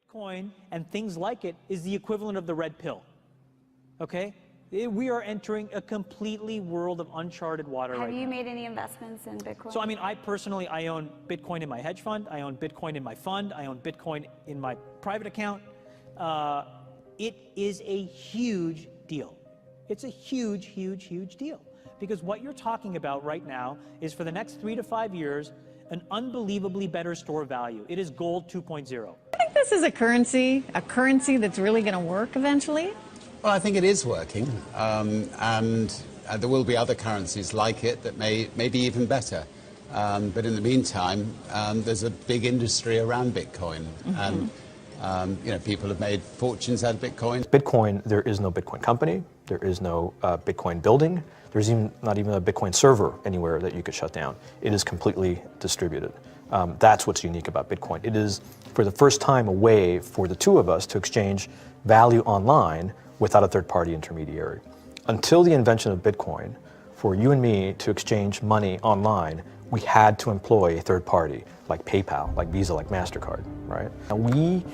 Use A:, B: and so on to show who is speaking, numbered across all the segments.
A: Bitcoin and things like it is the equivalent of the red pill, okay? We are entering a completely world of uncharted water right now.
B: Have you made any investments in Bitcoin?
A: So, I mean, I personally own Bitcoin in my hedge fund. I own Bitcoin in my fund. I own Bitcoin in my private account. It is a huge deal. It's a huge, huge, huge deal. Because what you're talking about right now is for the next 3 to 5 years, an unbelievably better store value. It is gold 2.0.
C: I think this is a currency that's really going to work eventually.
D: Well, I think it is working, and there will be other currencies like it that may be even better. But in the meantime, there's a big industry around Bitcoin, and you know, people have made fortunes out of Bitcoin.
E: Bitcoin, there is no Bitcoin company, there is no Bitcoin building, there's not even a Bitcoin server anywhere that you could shut down. It is completely distributed. That's what's unique about Bitcoin. It is, for the first time, a way for the two of us to exchange value online without a third-party intermediary. Until the invention of Bitcoin, for you and me to exchange money online, we had to employ a third party, like PayPal, like Visa, like MasterCard, right? And we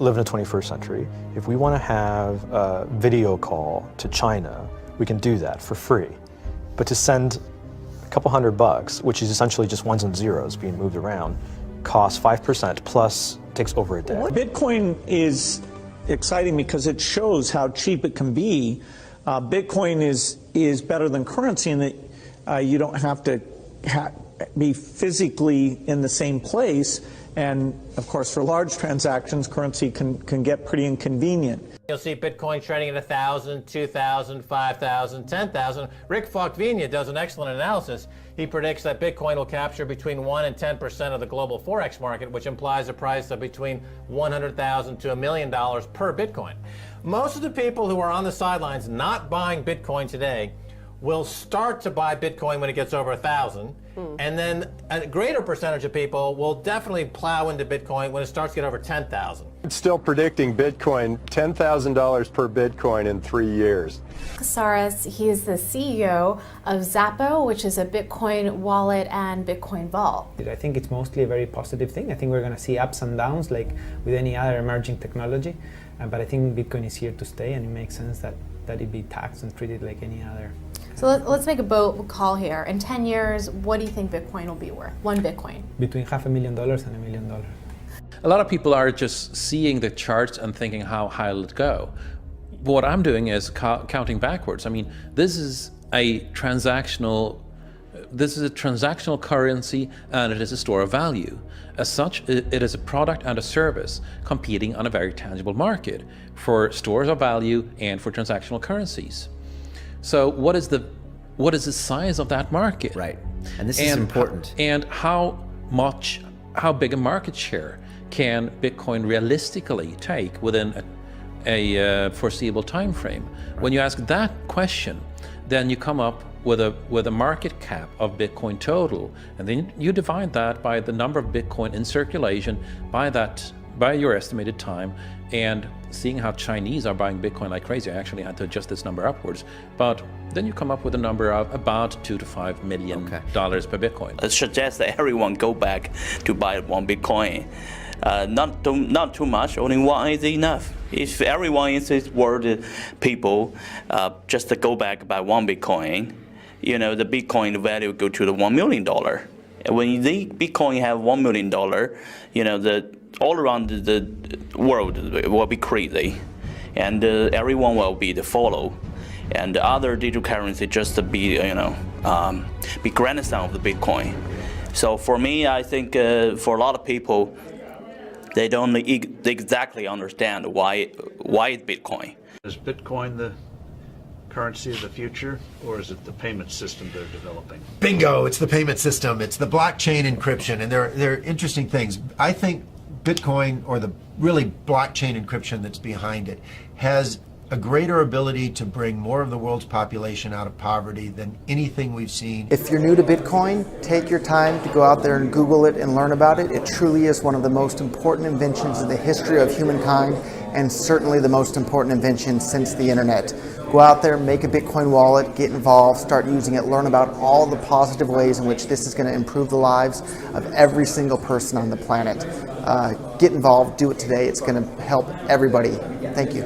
E: live in the 21st century. If we want to have a video call to China, we can do that for free. But to send a couple $100, which is essentially just ones and zeros being moved around, costs 5% plus takes over a day.
F: Bitcoin is exciting because it shows how cheap it can be. Bitcoin is better than currency in that you don't have to be physically in the same place. And of course, for large transactions, currency can get pretty inconvenient.
G: You'll see Bitcoin trading at 1,000, 2,000, 5,000, 10,000. Rick Falkvinia does an excellent analysis. He predicts that Bitcoin will capture between 1 and 10% of the global Forex market, which implies a price of between $100,000 to $1 million per Bitcoin. Most of the people who are on the sidelines not buying Bitcoin today will start to buy Bitcoin when it gets over 1,000. And then a greater percentage of people will definitely plow into Bitcoin when it starts to get over 10,000.
H: It's still predicting Bitcoin, $10,000 per Bitcoin in 3 years.
I: Casares, he is the CEO of Zappo, which is a Bitcoin wallet and Bitcoin vault.
J: I think it's mostly a very positive thing. I think we're going to see ups and downs like with any other emerging technology. But I think Bitcoin is here to stay, and it makes sense that it be taxed and treated like any other.
I: So let's make a bold call here. In 10 years, what do you think Bitcoin will be worth? One Bitcoin?
J: Between $500,000 and $1 million.
K: A lot of people are just seeing the charts and thinking, how high will it go? What I'm doing is counting backwards. I mean, this is a transactional currency, and it is a store of value. As such, it is a product and a service competing on a very tangible market for stores of value and for transactional currencies. So what is the size of that market?
L: Right, and this is important.
K: And how big a market share can Bitcoin realistically take within a foreseeable time frame? Right. When you ask that question, then you come up with a market cap of Bitcoin total, and then you divide that by the number of Bitcoin in circulation by your estimated time. And seeing how Chinese are buying Bitcoin like crazy, I actually had to adjust this number upwards. But then you come up with a number of about $2 to $5 million per Bitcoin.
M: I suggest that everyone go back to buy one Bitcoin. Not too much, only one is enough. If everyone in this world, people, just to go back buy one Bitcoin, you know, the Bitcoin value go to the $1 million. And when the Bitcoin have $1 million, you know, all around the world will be crazy, and everyone will be the follow, and the other digital currency just to be, you know, be grandson of the Bitcoin. So for me, I think for a lot of people, they don't exactly understand why it's Bitcoin.
N: Is Bitcoin the currency of the future, or is it the payment system they're developing?
O: Bingo! It's the payment system. It's the blockchain encryption, and they're interesting things. I think Bitcoin, or the really blockchain encryption that's behind it, has a greater ability to bring more of the world's population out of poverty than anything we've seen.
P: If you're new to Bitcoin, take your time to go out there and Google it and learn about it. It truly is one of the most important inventions in the history of humankind, and certainly the most important invention since the internet. Go out there, make a Bitcoin wallet, get involved, start using it, learn about all the positive ways in which this is going to improve the lives of every single person on the planet. get involved, do it today. It's going to help everybody. Thank you.